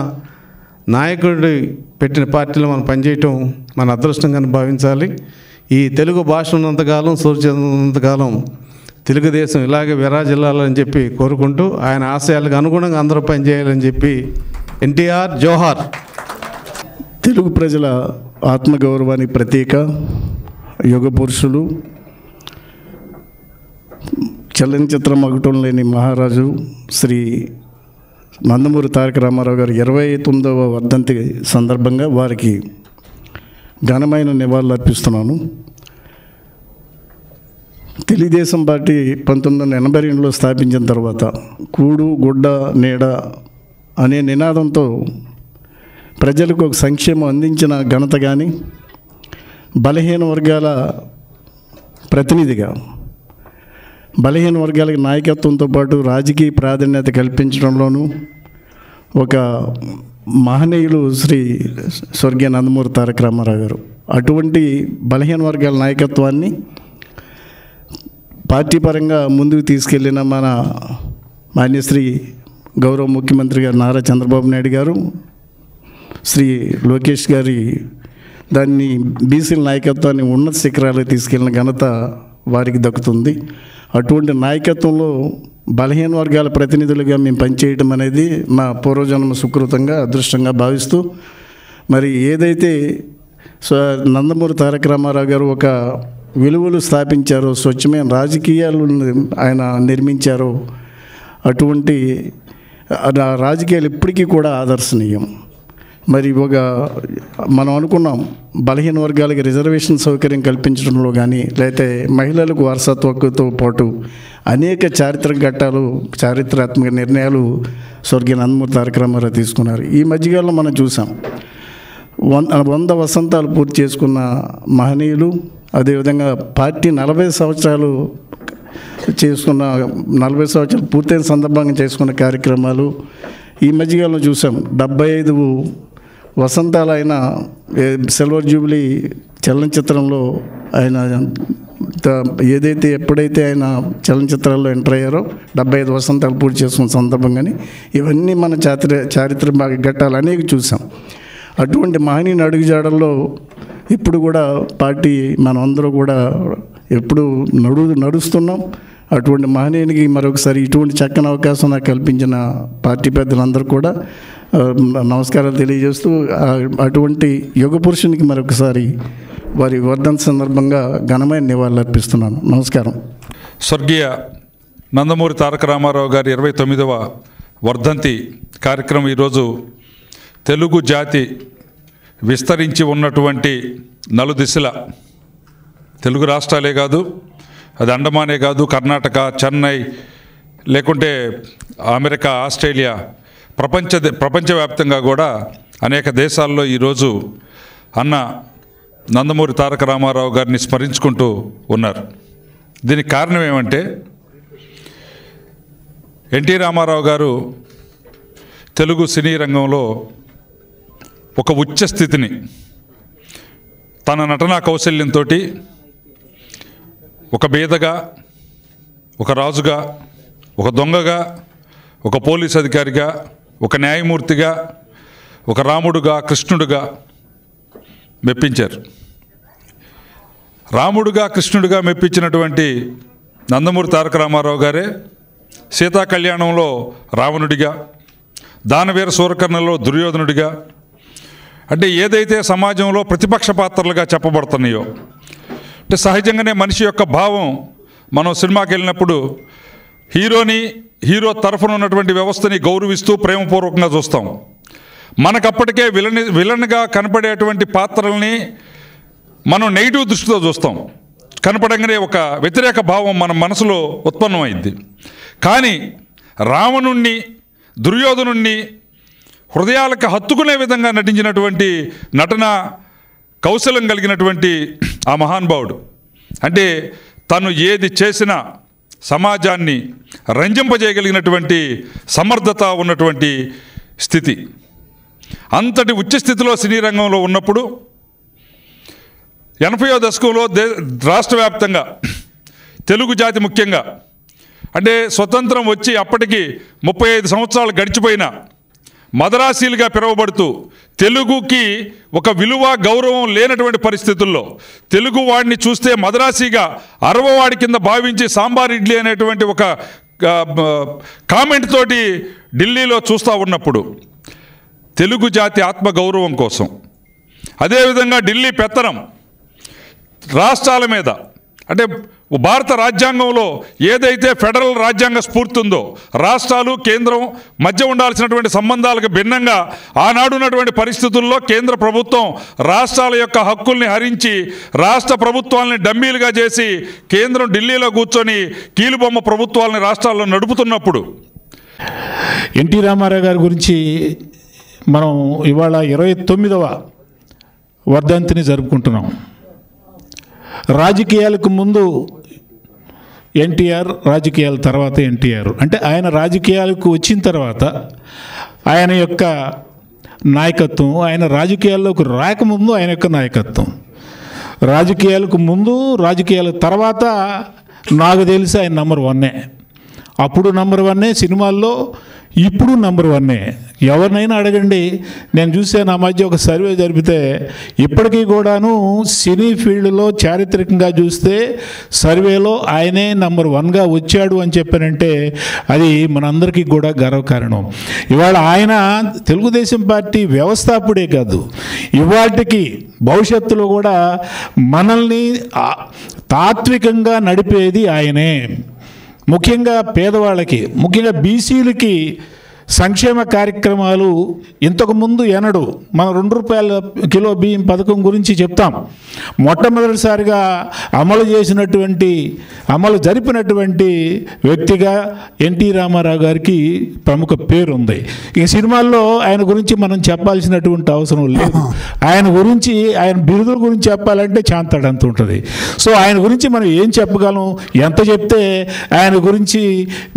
నాయకుడి పెట్టిన పార్టీలో మనం పనిచేయటం మన అదృష్టంగా భావించాలి. ఈ తెలుగు భాష ఉన్నంతకాలం, సూర్యున్నంతకాలం తెలుగుదేశం ఇలాగే విరాజిల్లాలని చెప్పి కోరుకుంటూ, ఆయన ఆశయాలకు అనుగుణంగా అందరూ పనిచేయాలని చెప్పి ఎన్టీఆర్ జోహార్. తెలుగు ప్రజల ఆత్మగౌరవానికి ప్రతీక, యుగ పురుషులు, చలనచిత్ర మగుటం లేని మహారాజు శ్రీ నందమూరి తారక రామారావు గారు 29వ వర్ధంతి సందర్భంగా వారికి ఘనమైన నివాళులు అర్పిస్తున్నాను. తెలుగుదేశం పార్టీ 1982లో స్థాపించిన తర్వాత కూడు, గుడ్డ, నీడ అనే నినాదంతో ప్రజలకు ఒక సంక్షేమం అందించిన ఘనత కానీ, బలహీన వర్గాల ప్రతినిధిగా బలహీన వర్గాలకు నాయకత్వంతో పాటు రాజకీయ ప్రాధాన్యత కల్పించడంలోనూ ఒక మహనీయులు శ్రీ స్వర్గీయ నందమూరి తారక రామారావు గారు. అటువంటి బలహీన వర్గాల నాయకత్వాన్ని పార్టీ పరంగా ముందుకు తీసుకెళ్లిన మన మాన్యశ్రీ గౌరవ ముఖ్యమంత్రి గారు నారా చంద్రబాబు నాయుడు గారు, శ్రీ లోకేష్ గారి దాన్ని బీసీల నాయకత్వాన్ని ఉన్నత శిఖరాలకు తీసుకెళ్లిన ఘనత వారికి దక్కుతుంది. అటువంటి నాయకత్వంలో బలహీన వర్గాల ప్రతినిధులుగా మేము పనిచేయడం అనేది మా పూర్వజన్మ సుకృతంగా అదృష్టంగా భావిస్తూ, మరి ఏదైతే నందమూరి తారక రామారావు గారు ఒక విలువలు స్థాపించారో, స్వచ్ఛమైన రాజకీయాలు ఆయన నిర్మించారో, అటువంటి రాజకీయాలు ఇప్పటికీ కూడా ఆదర్శనీయం. మరి మనం అనుకున్నాం బలహీన వర్గాలకి రిజర్వేషన్ సౌకర్యం కల్పించడంలో కానీ, లేకపోతే మహిళలకు వారసత్వ హక్కుతో పాటు అనేక చారిత్రాత్మక నిర్ణయాలు స్వర్గీయ నందమూరి తారక రామారావు తీసుకున్నారు. ఈ మధ్యకాలంలో మనం చూసాం 100 వసంతాలు పూర్తి చేసుకున్న మహనీయులు, అదేవిధంగా పార్టీ 40 సంవత్సరాలు పూర్తయిన సందర్భంగా చేసుకున్న కార్యక్రమాలు ఈ మధ్యకాలంలో చూసాం. 75 వసంతాలు ఆయన సిల్వర్ జూబ్లీ చలనచిత్రంలో ఆయన ఎప్పుడైతే ఆయన చలనచిత్రాల్లో ఎంటర్ అయ్యారో 75 వసంతాలు పూర్తి చేసుకున్న సందర్భంగాని ఇవన్నీ మన చారిత్రక ఘట్టాలు అనేక చూసాం. అటువంటి మహనీయుని అడుగుజాడల్లో ఇప్పుడు కూడా పార్టీ మనం అందరూ కూడా ఎప్పుడు నడుస్తున్నాం. అటువంటి మహనీయునికి మరొకసారి ఇటువంటి చక్కని అవకాశం నాకు కల్పించిన పార్టీ పెద్దలందరూ కూడా నమస్కారాలు తెలియజేస్తూ, అటువంటి యుగ పురుషునికి మరొకసారి వారి వర్ధంతి సందర్భంగా ఘనమైన నివాళులు అర్పిస్తున్నాను. నమస్కారం. స్వర్గీయ నందమూరి తారక రామారావు గారి 29వ వర్ధంతి కార్యక్రమం ఈరోజు తెలుగు జాతి విస్తరించి ఉన్నటువంటి నలుదిశల, తెలుగు రాష్ట్రాలే కాదు, అది అండమానే కాదు, కర్ణాటక, చెన్నై, లేకుంటే అమెరికా, ఆస్ట్రేలియా, ప్రపంచవ్యాప్తంగా కూడా అనేక దేశాల్లో ఈరోజు అన్న నందమూరి తారక రామారావు గారిని స్మరించుకుంటూ ఉన్నారు. దీనికి కారణం ఏమంటే, ఎన్టీ రామారావు గారు తెలుగు సినీ రంగంలో ఒక ఉచ్చ స్థితిని తన నటనా కౌశల్యంతో ఒక బీదగా, ఒక రాజుగా, ఒక దొంగగా, ఒక పోలీస్ అధికారిగా, ఒక న్యాయమూర్తిగా, ఒక రాముడుగా, కృష్ణుడుగా మెప్పించారు. రాముడుగా, కృష్ణుడిగా మెప్పించినటువంటి నందమూరి తారక రామారావు గారే సీతా కళ్యాణంలో రావణుడిగా, దానవీర సూరకర్ణలో దుర్యోధనుడిగా, అంటే ఏదైతే సమాజంలో ప్రతిపక్ష పాత్రలుగా చెప్పబడుతున్నాయో, అంటే సహజంగానే మనిషి యొక్క భావం, మనం సినిమాకి వెళ్ళినప్పుడు హీరో తరఫున ఉన్నటువంటి వ్యవస్థని గౌరవిస్తూ ప్రేమపూర్వకంగా చూస్తాం. మనకప్పటికే విలన్గా కనపడేటువంటి పాత్రల్ని మనం నెగిటివ్ దృష్టితో చూస్తాం. కనపడంగానే ఒక వ్యతిరేక భావం మన మనసులో ఉత్పన్నమైంది. కానీ రావణుణ్ణి, దుర్యోధనుణ్ణి హృదయాలకు హత్తుకునే విధంగా నటించినటువంటి నటన కౌశలం కలిగినటువంటి ఆ మహానుభావుడు, అంటే తను ఏది చేసినా సమాజాన్ని రంజింపజేయగలిగినటువంటి సమర్థత ఉన్నటువంటి స్థితి. అంతటి ఉచ్చస్థితిలో సినీ రంగంలో ఉన్నప్పుడు 80వ దశకంలో రాష్ట్ర వ్యాప్తంగా తెలుగు జాతి ముఖ్యంగా, అంటే స్వతంత్రం వచ్చి అప్పటికి 35 సంవత్సరాలు గడిచిపోయినా మదరాసీలుగా పిలువబడుతూ తెలుగుకి ఒక విలువ, గౌరవం లేనటువంటి పరిస్థితుల్లో తెలుగు వాడిని చూస్తే మదరాసీగా అరవవాడి కింద భావించి సాంబార్ ఇడ్లీ అనేటువంటి ఒక కామెంట్ తోటి ఢిల్లీలో చూస్తూ ఉన్నప్పుడు తెలుగు జాతి ఆత్మగౌరవం కోసం, అదేవిధంగా ఢిల్లీ పెత్తనం రాష్ట్రాల మీద, అంటే భారత రాజ్యాంగంలో ఏదైతే ఫెడరల్ రాజ్యాంగ స్ఫూర్తి ఉందో, రాష్ట్రాలు కేంద్రం మధ్య ఉండాల్సినటువంటి సంబంధాలకు భిన్నంగా ఆనాడున్నటువంటి పరిస్థితుల్లో కేంద్ర ప్రభుత్వం రాష్ట్రాల యొక్క హక్కుల్ని హరించి రాష్ట్ర ప్రభుత్వాలని డమ్మీలుగా చేసి కేంద్రం ఢిల్లీలో కూర్చొని కీలుబొమ్మ ప్రభుత్వాలని రాష్ట్రాల్లో నడుపుతున్నప్పుడు ఎన్టీ రామారావు గారి గురించి మనం ఇవాళ 29వ వర్ధంతిని జరుపుకుంటున్నాం. రాజకీయాలకు ముందు ఎన్టీఆర్, రాజకీయాల తర్వాత ఎన్టీఆర్. అంటే ఆయన రాజకీయాలకు వచ్చిన తర్వాత ఆయన యొక్క నాయకత్వం, ఆయన రాజకీయాల్లోకి రాకముందు ఆయన యొక్క నాయకత్వం, రాజకీయాలకు ముందు, రాజకీయాల తర్వాత నాకు తెలిసి ఆయన నంబర్ 1. అప్పుడు నంబర్ 1 సినిమాల్లో, ఇప్పుడు నంబర్ 1. ఎవరినైనా అడగండి. నేను చూసాను ఆ మధ్య ఒక సర్వే జరిపితే ఇప్పటికీ కూడాను సినీ ఫీల్డ్లో చారిత్రకంగా చూస్తే సర్వేలో ఆయనే నంబర్ 1గా వచ్చాడు అని చెప్పానంటే అది మనందరికీ కూడా గర్వకారణం. ఇవాళ ఆయన తెలుగుదేశం పార్టీ వ్యవస్థాపకుడే కాదు, ఇవాళకి భవిష్యత్తులో కూడా మనల్ని తాత్వికంగా నడిపేది ఆయనే. ముఖ్యంగా పేదవాళ్ళకి, ముఖ్యంగా బీసీలకి సంక్షేమ కార్యక్రమాలు ఇంతకుముందు ఎనడు మన ₹2 కిలో బియ్యం పథకం గురించి చెప్తాం. మొట్టమొదటిసారిగా అమలు జరిపినటువంటి వ్యక్తిగా ఎన్టీ రామారావు గారికి ప్రముఖ పేరు ఉంది. ఈ సినిమాల్లో ఆయన గురించి మనం చెప్పాల్సినటువంటి అవసరం లేదు. ఆయన గురించి, ఆయన బిరుదుల గురించి చెప్పాలంటే చాంతాడంత ఉంటుంది. సో ఆయన గురించి మనం ఏం చెప్పగలం? ఎంత చెప్తే ఆయన గురించి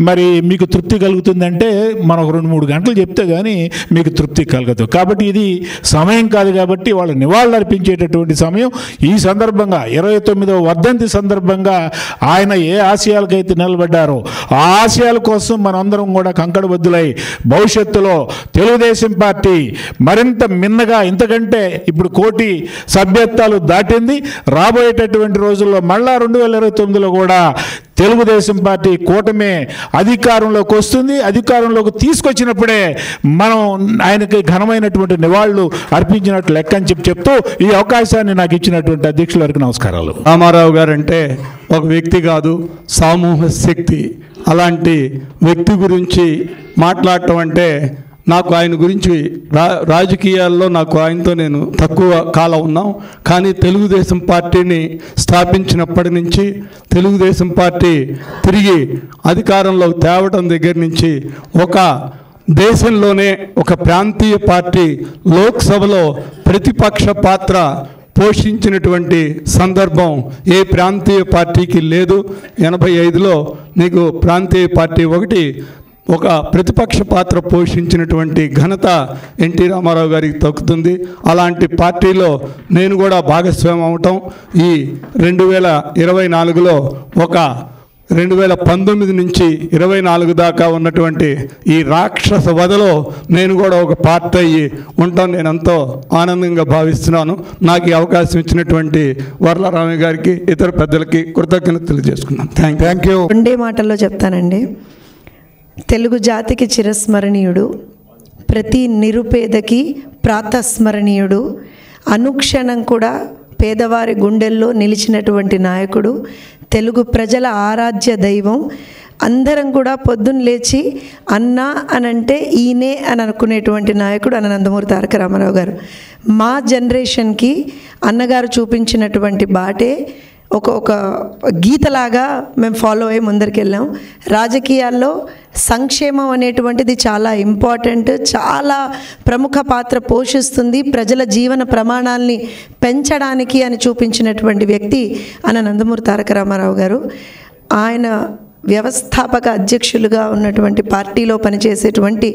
మరి మీకు తృప్తి కలుగుతుందంటే మనం 2-3 గంటలు చెప్తే కానీ మీకు తృప్తి కలగదు. కాబట్టి ఇది సమయం కాదు. కాబట్టి వాళ్ళు నివాళులు అర్పించేటటువంటి సమయం. ఈ సందర్భంగా 29వ వర్ధంతి సందర్భంగా ఆయన ఏ ఆశయాలకైతే నిలబడ్డారో ఆ ఆశయాల కోసం మనందరం కూడా కంకణబద్దులై భవిష్యత్తులో తెలుగుదేశం పార్టీ మరింత మిన్నగా, ఇంతకంటే ఇప్పుడు 1 కోటి సభ్యత్వాలు దాటింది. రాబోయేటటువంటి రోజుల్లో మళ్ళా 2029లో కూడా తెలుగుదేశం పార్టీ కూటమి అధికారంలోకి వస్తుంది. అధికారంలోకి తీసుకొచ్చినప్పుడే మనం ఆయనకి ఘనమైనటువంటి నివాళులు అర్పించినట్లు లెక్క అని చెప్తూ ఈ అవకాశాన్ని నాకు ఇచ్చినటువంటి అధ్యక్షుల వారికి నమస్కారాలు. రామారావు గారు అంటే ఒక వ్యక్తి కాదు, సమూహ శక్తి. అలాంటి వ్యక్తి గురించి మాట్లాడటం అంటే నాకు ఆయన గురించి రాజకీయాల్లో నాకు ఆయనతో నేను తక్కువ కాలం ఉన్నాం. కానీ తెలుగుదేశం పార్టీని స్థాపించినప్పటి నుంచి, తెలుగుదేశం పార్టీ తిరిగి అధికారంలోకి తేవడం దగ్గర నుంచి, ఒక దేశంలోనే ఒక ప్రాంతీయ పార్టీ లోక్సభలో ప్రతిపక్ష పాత్ర పోషించినటువంటి సందర్భం ఏ ప్రాంతీయ పార్టీకి లేదు. 85లో నీకు ప్రాంతీయ పార్టీ ఒక ప్రతిపక్ష పాత్ర పోషించినటువంటి ఘనత ఎన్టీ రామారావు గారికి దక్కుతుంది. అలాంటి పార్టీలో నేను కూడా భాగస్వామ్యం అవటం, ఈ 2024లో 2019 నుంచి 24 దాకా ఉన్నటువంటి ఈ రాక్షస వధలో నేను కూడా ఒక పార్ట్ అయ్యి ఉంటాను. నేను ఎంతో ఆనందంగా భావిస్తున్నాను. నాకు ఈ అవకాశం ఇచ్చినటువంటి వర్లరామయ్య గారికి, ఇతర పెద్దలకి కృతజ్ఞతలు తెలియజేసుకున్నాను. Thank you. 2 మాటల్లో చెప్తానండి. తెలుగు జాతికి చిరస్మరణీయుడు, ప్రతి నిరుపేదకి ప్రాతస్మరణీయుడు, అనుక్షణం కూడా పేదవారి గుండెల్లో నిలిచినటువంటి నాయకుడు, తెలుగు ప్రజల ఆరాధ్య దైవం. అందరం కూడా పొద్దున్న లేచి అన్న అనంటే ఈయనే అని అనుకునేటువంటి నాయకుడు అన్న నందమూరి తారక రామారావు గారు. మా జనరేషన్కి అన్నగారు చూపించినటువంటి బాటే ఒక గీతలాగా మేము ఫాలో అయ్యి ముందరికి వెళ్ళాం. రాజకీయాల్లో సంక్షేమం అనేటువంటిది చాలా ఇంపార్టెంట్, చాలా ప్రముఖ పాత్ర పోషిస్తుంది ప్రజల జీవన ప్రమాణాలని పెంచడానికి అని చూపించినటువంటి వ్యక్తి అన్న నందమూరి తారక రామారావు గారు. ఆయన వ్యవస్థాపక అధ్యక్షులుగా ఉన్నటువంటి పార్టీలో పనిచేసేటువంటి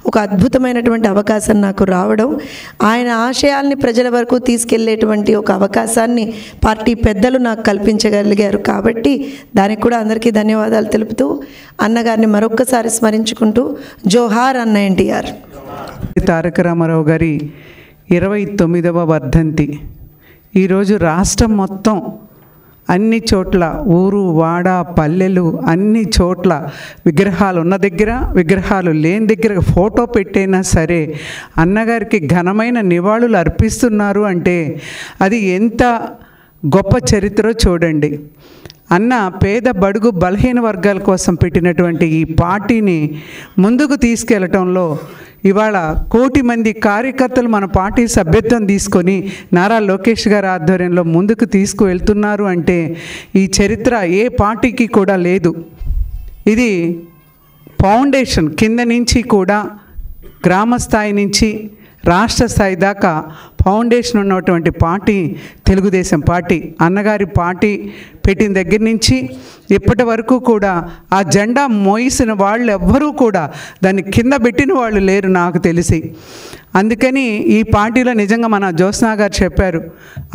ఒక అద్భుతమైనటువంటి అవకాశం నాకు రావడం, ఆయన ఆశయాల్ని ప్రజల వరకు తీసుకెళ్లేటువంటి ఒక అవకాశాన్ని పార్టీ పెద్దలు నాకు కల్పించగలిగారు. కాబట్టి దానికి కూడా అందరికీ ధన్యవాదాలు తెలుపుతూ అన్నగారిని మరొక్కసారి స్మరించుకుంటూ జోహార్ అన్న ఎన్టీఆర్. తారక రామారావు గారి 29వ వర్ధంతి ఈరోజు రాష్ట్రం మొత్తం అన్ని చోట్ల, ఊరు వాడ పల్లెలు అన్ని చోట్ల విగ్రహాలు ఉన్న దగ్గర, విగ్రహాలు లేని దగ్గర ఫోటో పెట్టైనా సరే అన్నగారికి ఘనమైన నివాళులు అర్పిస్తున్నారు అంటే అది ఎంత గొప్ప చరిత్ర చూడండి. అన్న పేద బడుగు బలహీన వర్గాల కోసం పెట్టినటువంటి ఈ పార్టీని ముందుకు తీసుకెళ్లటంలో ఇవాళ 1 కోటి మంది కార్యకర్తలు మన పార్టీ సభ్యత్వం తీసుకొని నారా లోకేష్ గారి ఆధ్వర్యంలో ముందుకు తీసుకువెళ్తున్నారు అంటే ఈ చరిత్ర ఏ పార్టీకి కూడా లేదు. ఇది ఫౌండేషన్ కింద నుంచి కూడా గ్రామ స్థాయి నుంచి రాష్ట్ర స్థాయి దాకా ఫౌండేషన్ ఉన్నటువంటి పార్టీ తెలుగుదేశం పార్టీ. అన్నగారి పార్టీ పెట్టిన దగ్గర నుంచి ఇప్పటి వరకు కూడా ఆ జెండా మోయిసిన వాళ్ళు ఎవ్వరూ కూడా దాన్ని కింద పెట్టిన వాళ్ళు లేరు నాకు తెలిసి. అందుకని ఈ పార్టీలో నిజంగా మన జ్యోత్స్నా గారు చెప్పారు,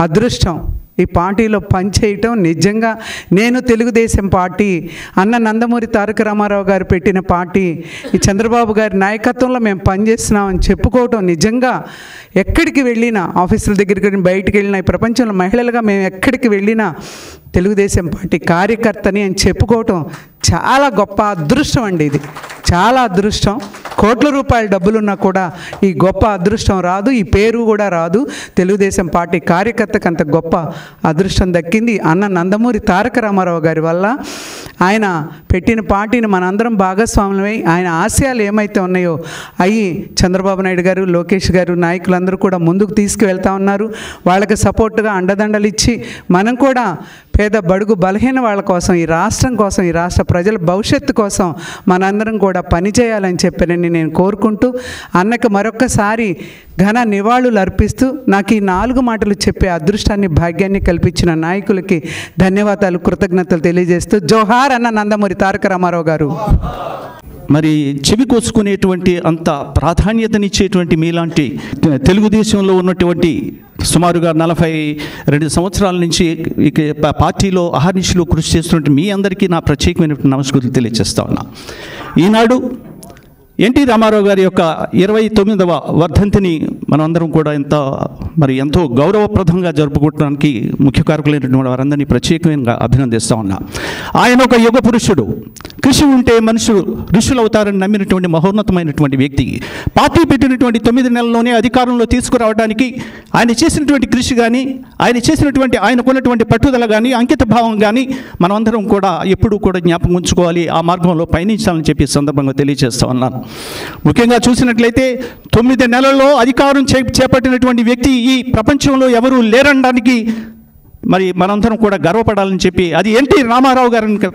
అదృష్టం ఈ పార్టీలో పనిచేయటం నిజంగా నేను తెలుగుదేశం పార్టీ అన్న నందమూరి తారక రామారావు గారు పెట్టిన పార్టీ ఈ చంద్రబాబు గారి నాయకత్వంలో మేము పనిచేస్తున్నామని చెప్పుకోవటం నిజంగా ఎక్కడికి వెళ్ళినా ఆఫీసుల దగ్గరికి బయటికి వెళ్ళినా ఈ ప్రపంచంలో మహిళలుగా మేము ఎక్కడికి వెళ్ళినా తెలుగుదేశం పార్టీ కార్యకర్తని అని చెప్పుకోవటం చాలా గొప్ప అదృష్టం అండి. ఇది చాలా అదృష్టం. కోట్ల రూపాయల డబ్బులున్నా కూడా ఈ గొప్ప అదృష్టం రాదు, ఈ పేరు కూడా రాదు. తెలుగుదేశం పార్టీ కార్యకర్తకు అంత గొప్ప అదృష్టం దక్కింది అన్న నందమూరి తారక రామారావు గారి వల్ల. ఆయన పెట్టిన పార్టీని మనందరం భాగస్వాములమై ఆయన ఆశయాలు ఏమైతే ఉన్నాయో అవి చంద్రబాబు నాయుడు గారు, లోకేష్ గారు, నాయకులందరూ కూడా ముందుకు తీసుకువెళ్తా ఉన్నారు. వాళ్ళకి సపోర్టుగా అండదండలు ఇచ్చి మనం కూడా పేద బడుగు బలహీన వాళ్ళ కోసం, ఈ రాష్ట్రం కోసం, ఈ రాష్ట్ర ప్రజల భవిష్యత్తు కోసం మనందరం కూడా పనిచేయాలని చెప్పానని నేను కోరుకుంటూ అన్నకు మరొక్కసారి ఘన నివాళులు అర్పిస్తూ నాకు ఈ 4 మాటలు చెప్పే అదృష్టాన్ని, భాగ్యాన్ని కల్పించిన నాయకులకి ధన్యవాదాలు, కృతజ్ఞతలు తెలియజేస్తూ జోహార్ అన్న నందమూరి తారక రామారావు గారు. మరి చెవి కోసుకునేటువంటి అంత ప్రాధాన్యతనిచ్చేటువంటి మీలాంటి తెలుగుదేశంలో ఉన్నటువంటి సుమారుగా 42 సంవత్సరాల నుంచి ఇక పార్టీలో అహర్నిశలు కృషి చేస్తున్నట్టు మీ అందరికీ నా ప్రత్యేకమైనటువంటి నమస్కారాలు తెలియజేస్తా ఉన్నా. ఈనాడు ఎన్టీ రామారావు గారి యొక్క 29వ వర్ధంతిని మనమందరం కూడా ఎంతో గౌరవప్రదంగా జరుపుకోవడానికి ముఖ్య కారకులైనటువంటి వారందరినీ ప్రత్యేకంగా అభినందిస్తూ ఉన్నా. ఆయన ఒక యుగ పురుషుడు. కృషి ఉంటే మనుషులు ఋషులు అవుతారని నమ్మినటువంటి మహోన్నతమైనటువంటి వ్యక్తి. పార్టీ పెట్టినటువంటి 9 నెలల్లోనే అధికారంలో తీసుకురావడానికి ఆయన చేసినటువంటి కృషి కానీ, ఆయనకున్నటువంటి పట్టుదల కానీ, అంకిత భావం కానీ మనమందరం కూడా ఎప్పుడూ కూడా జ్ఞాపకం ఉంచుకోవాలి, ఆ మార్గంలో పయనించాలని చెప్పి సందర్భంగా తెలియజేస్తూ ఉన్నాను. ముఖ్యంగా చూసినట్లయితే 9 నెలల్లో అధికారం చేపట్టినటువంటి వ్యక్తి ఈ ప్రపంచంలో ఎవరూ లేరనడానికి మరి మనందరం కూడా గర్వపడాలని చెప్పి అది ఎన్టీ రామారావు గారిని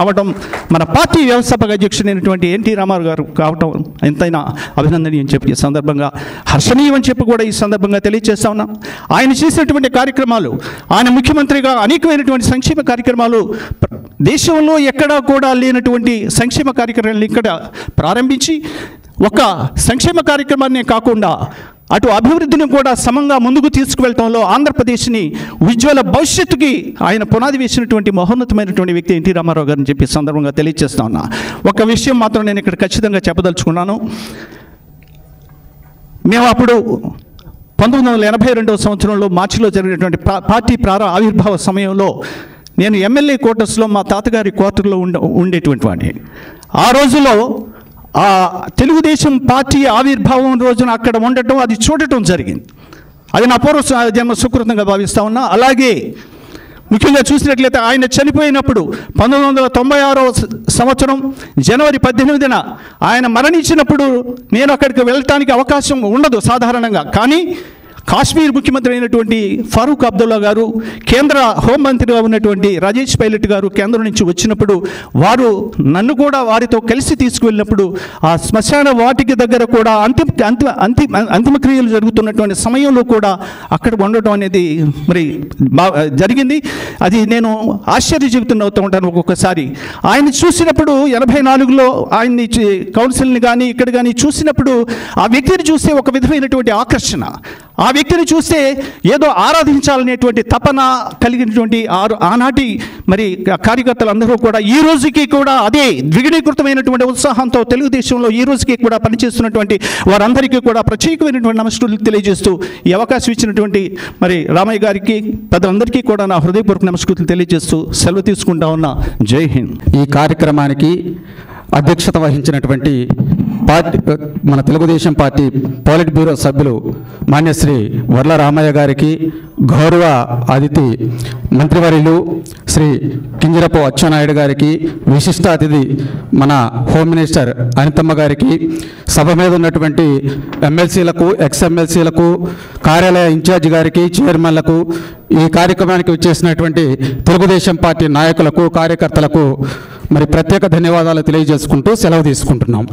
అవడం, మన పార్టీ వ్యవస్థాపక అధ్యక్షుడైనటువంటి ఎన్టీ రామారావు గారు కావటం ఎంతైనా అభినందనీయం అని చెప్పి ఈ సందర్భంగా, హర్షణీయం అని చెప్పి కూడా ఈ సందర్భంగా తెలియజేస్తా ఉన్నాం. ఆయన చేసినటువంటి కార్యక్రమాలు, ఆయన ముఖ్యమంత్రిగా అనేకమైనటువంటి సంక్షేమ కార్యక్రమాలు, దేశంలో ఎక్కడా కూడా లేనటువంటి సంక్షేమ కార్యక్రమాలను ఇక్కడ ప్రారంభించి ఒక సంక్షేమ కార్యక్రమాన్ని కాకుండా అటు అభివృద్ధిని కూడా సమంగా ముందుకు తీసుకువెళ్ళటంలో ఆంధ్రప్రదేశ్ని ఉజ్వల భవిష్యత్తుకి ఆయన పునాది వేసినటువంటి మహోన్నతమైనటువంటి వ్యక్తి ఎన్టీ రామారావు గారిని చెప్పి సందర్భంగా తెలియజేస్తా ఉన్నా. ఒక విషయం మాత్రం నేను ఇక్కడ ఖచ్చితంగా చెప్పదలుచుకున్నాను. మేము అప్పుడు 1982వ సంవత్సరంలో మార్చిలో జరిగినటువంటి పార్టీ ఆవిర్భావ సమయంలో నేను ఎమ్మెల్యే క్వార్టర్స్లో మా తాతగారి క్వార్టర్లో ఉండేటువంటి వాడిని. ఆ రోజులో ఆ తెలుగుదేశం పార్టీ ఆవిర్భావం రోజున అక్కడ ఉండటం, అది చూడటం జరిగింది. అది నా పూర్వ జన్మ సుకృతంగా భావిస్తూ ఉన్నా. అలాగే ముఖ్యంగా చూసినట్లయితే ఆయన చనిపోయినప్పుడు 1996వ సంవత్సరం జనవరి 18న ఆయన మరణించినప్పుడు నేను అక్కడికి వెళ్ళటానికి అవకాశం ఉండదు సాధారణంగా. కానీ కాశ్మీర్ ముఖ్యమంత్రి అయినటువంటి ఫరూక్ అబ్దుల్లా గారు, కేంద్ర హోంమంత్రిగా ఉన్నటువంటి రాజేష్ పైలట్ గారు కేంద్రం నుంచి వచ్చినప్పుడు వారు నన్ను కూడా వారితో కలిసి తీసుకువెళ్ళినప్పుడు ఆ శ్మశాన వాటికి దగ్గర కూడా అంతిమక్రియలు జరుగుతున్నటువంటి సమయంలో కూడా అక్కడ ఉండటం అనేది మరి జరిగింది. అది నేను ఆశ్చర్యజీవితంగా ఉంటాను ఒక్కొక్కసారి. ఆయన చూసినప్పుడు 84లో ఆయన్ని కౌన్సిల్ని కానీ ఇక్కడ కానీ చూసినప్పుడు ఆ వ్యక్తిని చూస్తే ఒక విధమైనటువంటి ఆకర్షణ, ఆ వ్యక్తిని చూస్తే ఏదో ఆరాధించాలనేటువంటి తపన కలిగినటువంటి ఆనాటి మరి కార్యకర్తలందరూ కూడా ఈ రోజుకి కూడా అదే ద్విగుణీకృతమైనటువంటి ఉత్సాహంతో తెలుగుదేశంలో ఈ రోజుకి కూడా పనిచేస్తున్నటువంటి వారందరికీ కూడా ప్రత్యేకమైనటువంటి నమస్కారాలు తెలియజేస్తూ ఈ అవకాశం ఇచ్చినటువంటి మరి రామయ్య గారికి పెద్దలందరికీ కూడా నా హృదయపూర్వక నమస్కారాలు తెలియజేస్తూ సెలవు తీసుకుంటా ఉన్నా. జై హింద్. ఈ కార్యక్రమానికి అధ్యక్షత వహించినటువంటి మన తెలుగుదేశం పార్టీ పోలిట్ బ్యూరో సభ్యులు మాన్యశ్రీ వర్ల రామయ్య గారికి, గౌరవ అతిథి మంత్రివర్యులు శ్రీ కింజరపు అచ్చెన్నాయుడు గారికి, విశిష్ట అతిథి మన హోమ్ మినిస్టర్ అనితమ్మ గారికి, సభ మీద ఉన్నటువంటి ఎమ్మెల్సీలకు, ఎక్స్ఎమ్మెల్సీలకు, కార్యాలయ ఇన్ఛార్జి గారికి, చైర్మన్లకు, ఈ కార్యక్రమానికి వచ్చేసినటువంటి తెలుగుదేశం పార్టీ నాయకులకు, కార్యకర్తలకు మరి ప్రత్యేక ధన్యవాదాలు తెలియజేసుకుంటూ సెలవు తీసుకుంటున్నాం.